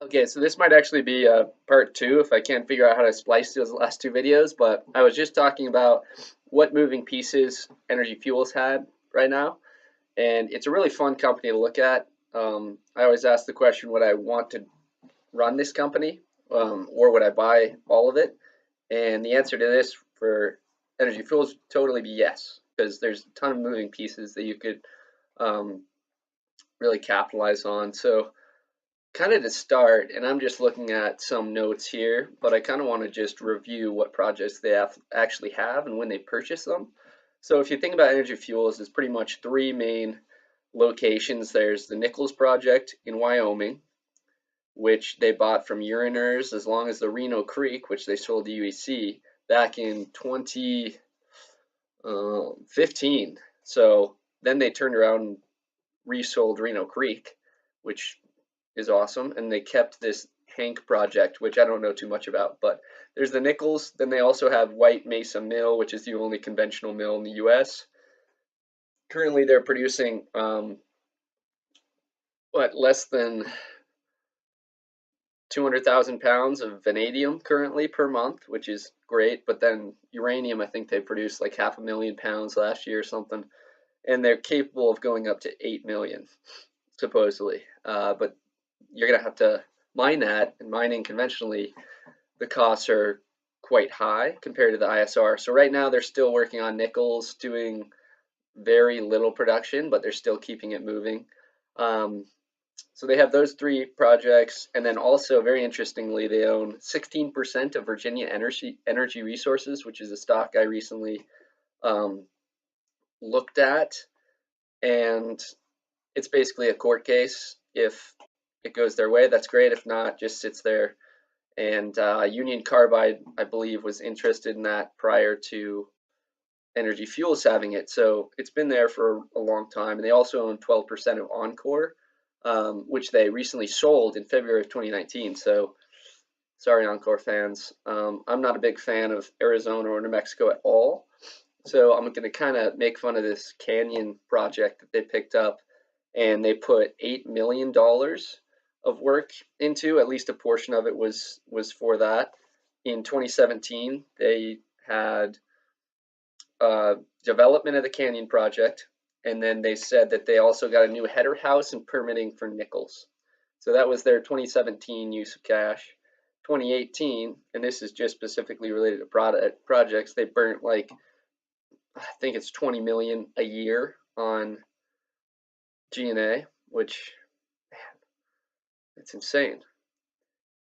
Okay, so this might actually be part two if I can't figure out how to splice those last two videos, but I was just talking about what moving pieces Energy Fuels had right now, and it's a really fun company to look at. I always ask the question, would I want to run this company, or would I buy all of it? And the answer to this for Energy Fuels would totally be yes, because there's a ton of moving pieces that you could um, really capitalize on. So kind of to start, and I'm just looking at some notes here, but I kind of want to just review what projects they actually have and when they purchase them. So if you think about Energy Fuels, it's pretty much three main locations. There's the Nichols project in Wyoming, which they bought from Uriners, as long as the Reno Creek, which they sold to UEC back in 2015. So then they turned around and resold Reno Creek, which is awesome, and they kept this Hank project, which I don't know too much about. But there's the Nichols. Then they also have White Mesa Mill, which is the only conventional mill in the U.S. Currently, they're producing less than 200,000 pounds of vanadium currently per month, which is great. But then uranium, I think they produced like 500,000 pounds last year or something, and they're capable of going up to 8 million supposedly. But you're gonna have to mine that, and mining conventionally, the costs are quite high compared to the ISR. So right now they're still working on Nichols, doing very little production, but they're still keeping it moving. Um, so they have those three projects, and then also very interestingly, they own 16% of Virginia Energy Resources, which is a stock I recently um, looked at, and it's basically a court case. If it goes their way, that's great. If not, just sits there. And Union Carbide, I believe, was interested in that prior to Energy Fuels having it. So it's been there for a long time. And they also own 12% of Encore, which they recently sold in February of 2019. So sorry, Encore fans. I'm not a big fan of Arizona or New Mexico at all. So I'm going to kind of make fun of this Canyon project that they picked up, and they put $8 million of work into. At least a portion of it was for that. In 2017, they had development of the Canyon project, and then they said that they also got a new header house and permitting for Nichols. So that was their 2017 use of cash. 2018, and this is just specifically related to projects, they burnt like I think it's 20 million a year on G&A, which man, it's insane.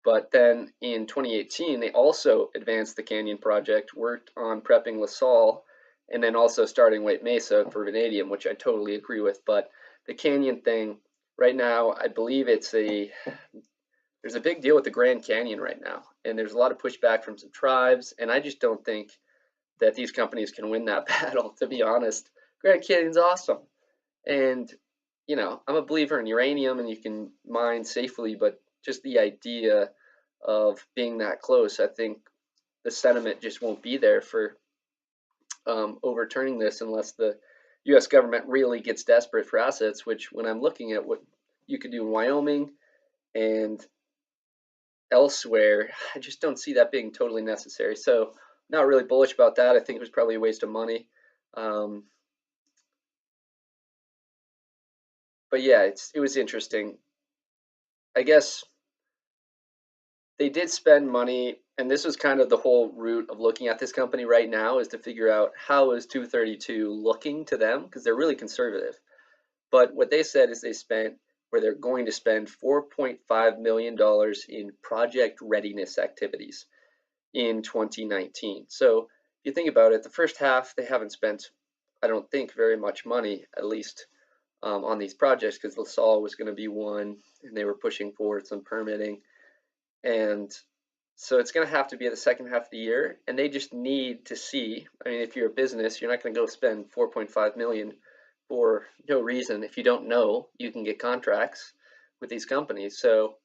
But then in 2018, they also advanced the Canyon project, worked on prepping La Salle, and then also starting White Mesa for vanadium, which I totally agree with. But the Canyon thing, right now, I believe there's a big deal with the Grand Canyon right now, and there's a lot of pushback from some tribes, and I just don't think that these companies can win that battle, to be honest. Grand Canyon's awesome. And, I'm a believer in uranium and you can mine safely, but just the idea of being that close, I think the sentiment just won't be there for overturning this unless the U.S. government really gets desperate for assets, which when I'm looking at what you could do in Wyoming and elsewhere, I just don't see that being totally necessary. So, not really bullish about that. I think it was probably a waste of money. Um, but yeah, it was interesting. I guess they did spend money, and this was kind of the whole root of looking at this company right now is to figure out how is 232 looking to them because they're really conservative. But what they said is they spent where they're going to spend $4.5 million in project readiness activities in 2019. So if you think about it, the first half they haven't spent, I don't think, very much money, at least on these projects, because La Salle was going to be one, and they were pushing forward some permitting. And so it's going to have to be the second half of the year, and they just need to see. I mean, if you're a business, you're not going to go spend 4.5 million for no reason. If you don't know, you can get contracts with these companies. So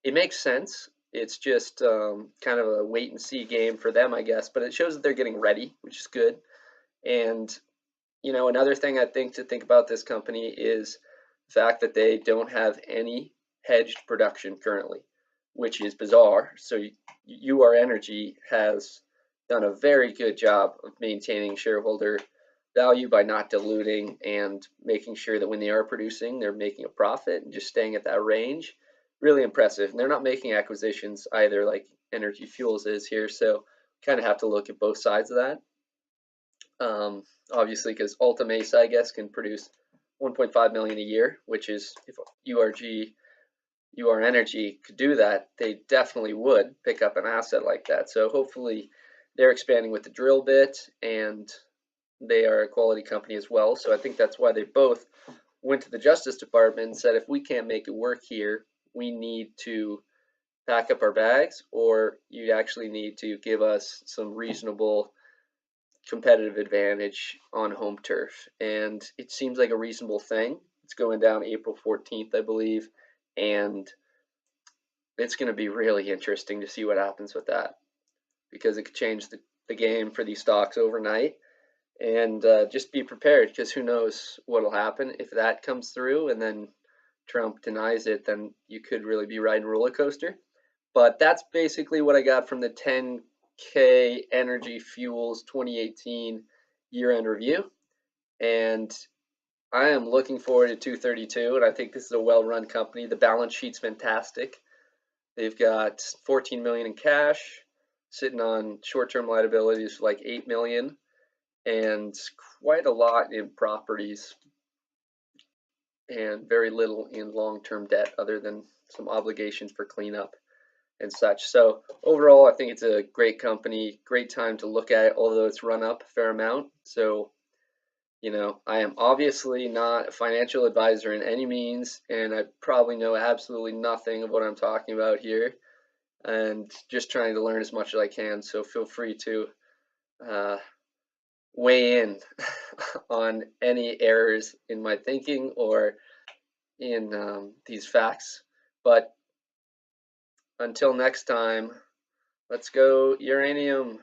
it makes sense. It's just kind of a wait and see game for them, I guess. But it shows that they're getting ready, which is good. And another thing I think to think about this company is the fact that they don't have any hedged production currently, which is bizarre. So UR Energy has done a very good job of maintaining shareholder value by not diluting and making sure that when they are producing, they're making a profit and just staying at that range. Really impressive. And they're not making acquisitions either, like Energy Fuels is here. So kind of have to look at both sides of that. Obviously, because Alta Mesa, I guess, can produce 1.5 million a year, which is if UR Energy could do that, they definitely would pick up an asset like that. So hopefully, they're expanding with the drill bit, and they are a quality company as well. So I think that's why they both went to the Justice Department and said, if we can't make it work here, we need to pack up our bags, or you actually need to give us some reasonable competitive advantage on home turf. And it seems like a reasonable thing. It's going down April 14th, I believe, and it's going to be really interesting to see what happens with that, because it could change the game for these stocks overnight. And just be prepared, because who knows what will happen if that comes through and then Trump denies it. Then you could really be riding a roller coaster. But that's basically what I got from the 10K Energy Fuels 2018 year-end review. And I am looking forward to 232, and I think this is a well-run company. The balance sheet's fantastic. They've got 14 million in cash, sitting on short-term liabilities like 8 million, and quite a lot in properties, and very little in long-term debt other than some obligations for cleanup and such. So overall, I think it's a great company, great time to look at it, although it's run up a fair amount. So, I am obviously not a financial advisor in any means, and I probably know absolutely nothing of what I'm talking about here, and just trying to learn as much as I can. So feel free to weigh in on any errors in my thinking or in these facts. But until next time, let's go uranium.